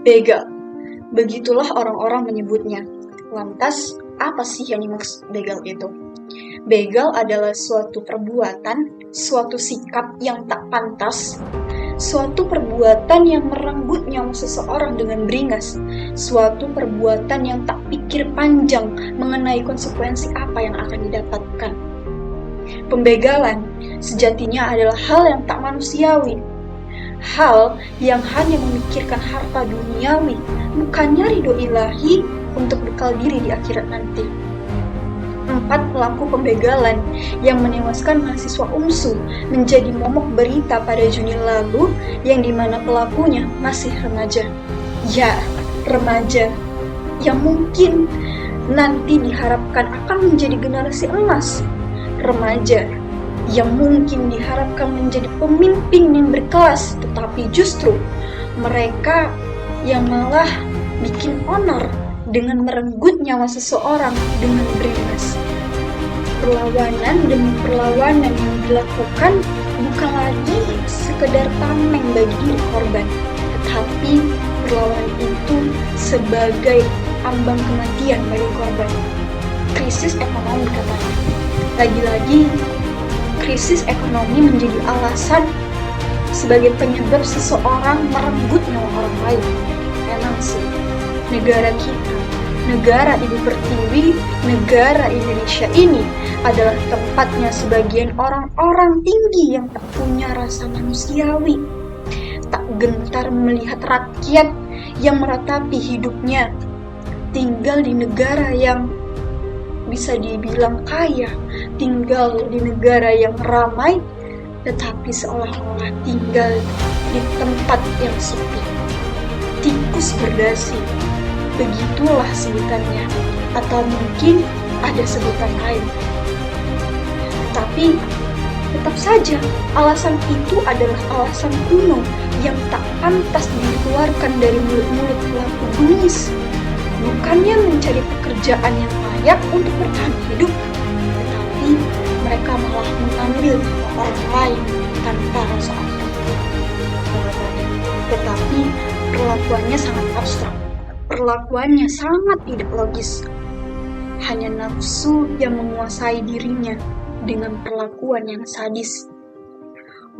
Begal. Begitulah orang-orang menyebutnya. Lantas, apa sih yang dimaksud begal itu? Begal adalah suatu perbuatan, suatu sikap yang tak pantas, suatu perbuatan yang merenggut nyawa seseorang dengan beringas, suatu perbuatan yang tak pikir panjang mengenai konsekuensi apa yang akan didapatkan. Pembegalan sejatinya adalah hal yang tak manusiawi, hal yang hanya memikirkan harta duniawi, bukannya ridho ilahi untuk bekal diri di akhirat nanti. 4 pelaku pembegalan yang menewaskan mahasiswa UMSU menjadi momok berita pada Juni lalu, yang dimana pelakunya masih remaja. Ya, remaja yang mungkin nanti diharapkan akan menjadi generasi emas. Remaja yang mungkin diharapkan menjadi pemimpin yang berkelas, tetapi justru mereka yang malah bikin onar dengan merenggut nyawa seseorang dengan beringas. Perlawanan demi perlawanan yang dilakukan bukan lagi sekedar tameng bagi diri korban, tetapi perlawanan itu sebagai ambang kematian bagi korban. Krisis ekonomi katanya. Lagi-lagi, krisis ekonomi menjadi alasan sebagai penyebab seseorang merenggut nyawa orang lain. Emang sih, negara kita, negara ibu pertiwi, negara Indonesia ini adalah tempatnya sebagian orang-orang tinggi yang tak punya rasa manusiawi, tak gentar melihat rakyat yang meratapi hidupnya, tinggal di negara yang bisa dibilang kaya, tinggal di negara yang ramai, tetapi seolah-olah tinggal di tempat yang sepi. Tikus berdasi, begitulah sebutannya, atau mungkin ada sebutan lain. Tapi tetap saja alasan itu adalah alasan kuno yang tak pantas dikeluarkan dari mulut-mulut pelaku bengis. Bukannya mencari pekerjaan yang layak untuk bertahan hidup, tetapi mereka malah mengambil orang lain tanpa rasa aman. Tetapi perlakuannya sangat abstrak. Perlakuannya sangat tidak logis. Hanya nafsu yang menguasai dirinya dengan perlakuan yang sadis.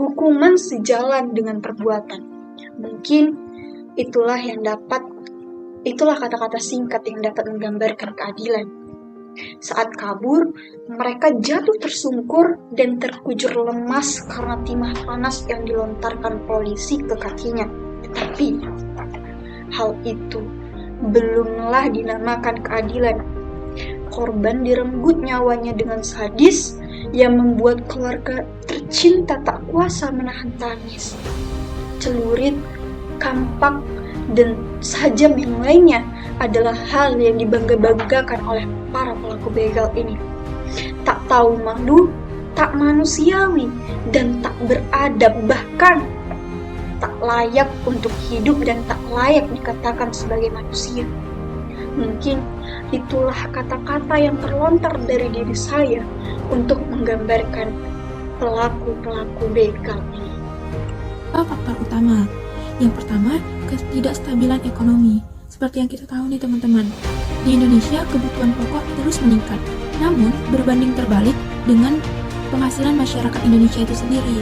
Hukuman sejalan dengan perbuatan. Mungkin itulah kata-kata singkat yang dapat menggambarkan keadilan. Saat kabur, mereka jatuh tersungkur dan terkujur lemas karena timah panas yang dilontarkan polisi ke kakinya. Tetapi hal itu belumlah dinamakan keadilan. Korban direnggut nyawanya dengan sadis yang membuat keluarga tercinta tak kuasa menahan tangis. Celurit, kampak, dan sajam yang lainnya adalah hal yang dibangga-banggakan oleh para pelaku begal ini. Tak tahu malu, tak manusiawi, dan tak beradab, bahkan tak layak untuk hidup dan tak layak dikatakan sebagai manusia. Mungkin itulah kata-kata yang terlontar dari diri saya untuk menggambarkan pelaku-pelaku begal ini. Faktor utama. Yang pertama, ketidakstabilan ekonomi. Seperti yang kita tahu nih teman-teman, di Indonesia kebutuhan pokok terus meningkat. Namun, berbanding terbalik dengan penghasilan masyarakat Indonesia itu sendiri.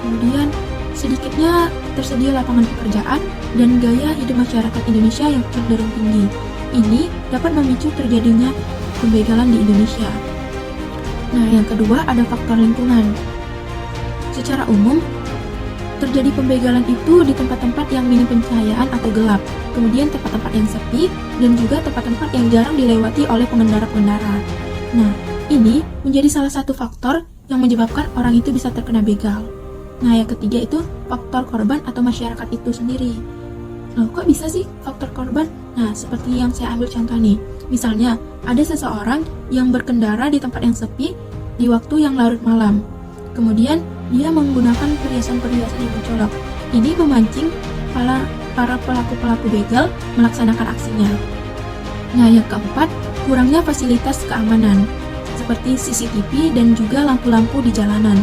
Kemudian, sedikitnya tersedia lapangan pekerjaan dan gaya hidup masyarakat Indonesia yang cenderung tinggi. Ini dapat memicu terjadinya pembegalan di Indonesia. Nah, yang kedua ada faktor lingkungan. Secara umum, terjadi pembegalan itu di tempat-tempat yang minim pencahayaan atau gelap, kemudian tempat-tempat yang sepi, dan juga tempat-tempat yang jarang dilewati oleh pengendara-pengendara. Nah, ini menjadi salah satu faktor yang menyebabkan orang itu bisa terkena begal. Nah, yang ketiga itu faktor korban atau masyarakat itu sendiri. Loh, kok bisa sih faktor korban? Nah, seperti yang saya ambil contoh nih. Misalnya, ada seseorang yang berkendara di tempat yang sepi di waktu yang larut malam. Kemudian, dia menggunakan perhiasan-perhiasan yang mencolok. Ini memancing para pelaku-pelaku begal melaksanakan aksinya. Nah, yang keempat, kurangnya fasilitas keamanan, seperti CCTV dan juga lampu-lampu di jalanan.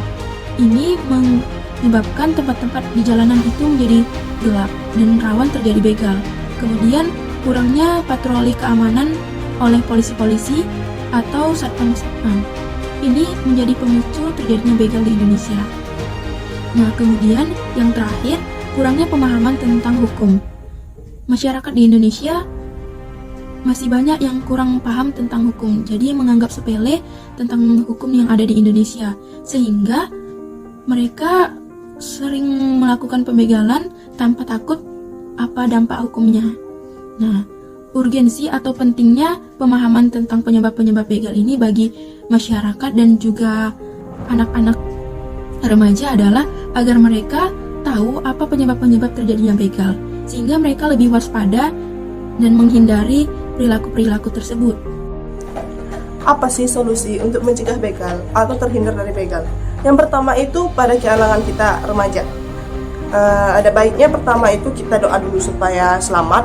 Ini menyebabkan tempat-tempat di jalanan itu menjadi gelap dan rawan terjadi begal. Kemudian kurangnya patroli keamanan oleh polisi-polisi atau satpam-satpam. Ini menjadi pemicu terjadinya begal di Indonesia. Nah, kemudian yang terakhir, kurangnya pemahaman tentang hukum. Masyarakat di Indonesia masih banyak yang kurang paham tentang hukum, jadi menganggap sepele tentang hukum yang ada di Indonesia, sehingga mereka sering melakukan pembegalan tanpa takut apa dampak hukumnya. Nah, urgensi atau pentingnya pemahaman tentang penyebab-penyebab begal ini bagi masyarakat dan juga anak-anak remaja adalah agar mereka tahu apa penyebab-penyebab terjadinya begal, sehingga mereka lebih waspada dan menghindari perilaku-perilaku tersebut. Apa sih solusi untuk mencegah begal atau terhindar dari begal? Yang pertama itu pada kalangan kita remaja. Ada baiknya pertama itu kita doa dulu supaya selamat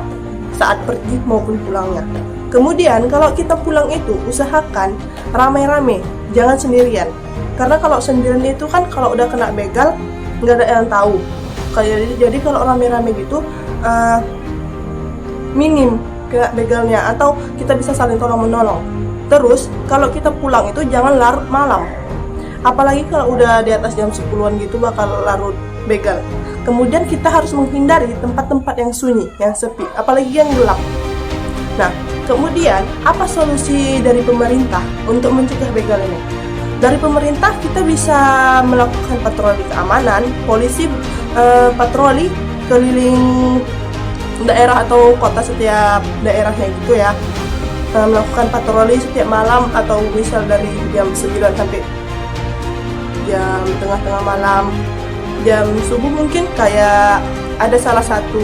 saat pergi maupun pulangnya. Kemudian kalau kita pulang itu usahakan ramai-ramai, jangan sendirian. Karena kalau sendirian itu kan kalau udah kena begal nggak ada yang tahu. Jadi kalau ramai-ramai gitu minim kena begalnya atau kita bisa saling tolong-menolong. Terus kalau kita pulang itu jangan larut malam. Apalagi kalau udah di atas jam 10-an gitu bakal larut begal. Kemudian kita harus menghindari tempat-tempat yang sunyi, yang sepi, apalagi yang gelap. Nah, kemudian apa solusi dari pemerintah untuk mencegah begal ini? Dari pemerintah kita bisa melakukan patroli keamanan, polisi patroli keliling daerah atau kota setiap daerahnya gitu ya, melakukan patroli setiap malam atau misal dari jam 9 sampai jam tengah-tengah malam, jam subuh mungkin. Kayak ada salah satu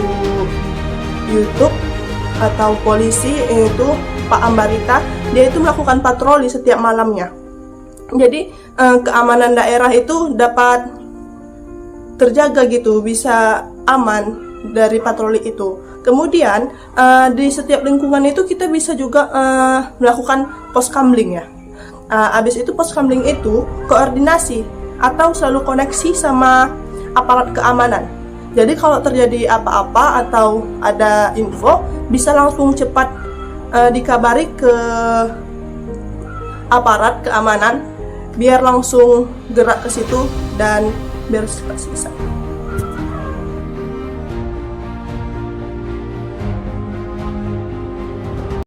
YouTube atau polisi itu Pak Ambarita, dia itu melakukan patroli setiap malamnya. Jadi keamanan daerah itu dapat terjaga gitu, bisa aman dari patroli itu. Kemudian di setiap lingkungan itu kita bisa juga melakukan poskamling ya. Habis itu poskamling itu koordinasi atau selalu koneksi sama aparat keamanan. Jadi kalau terjadi apa-apa atau ada info bisa langsung cepat dikabari ke aparat keamanan biar langsung gerak ke situ dan biar cepat selesai.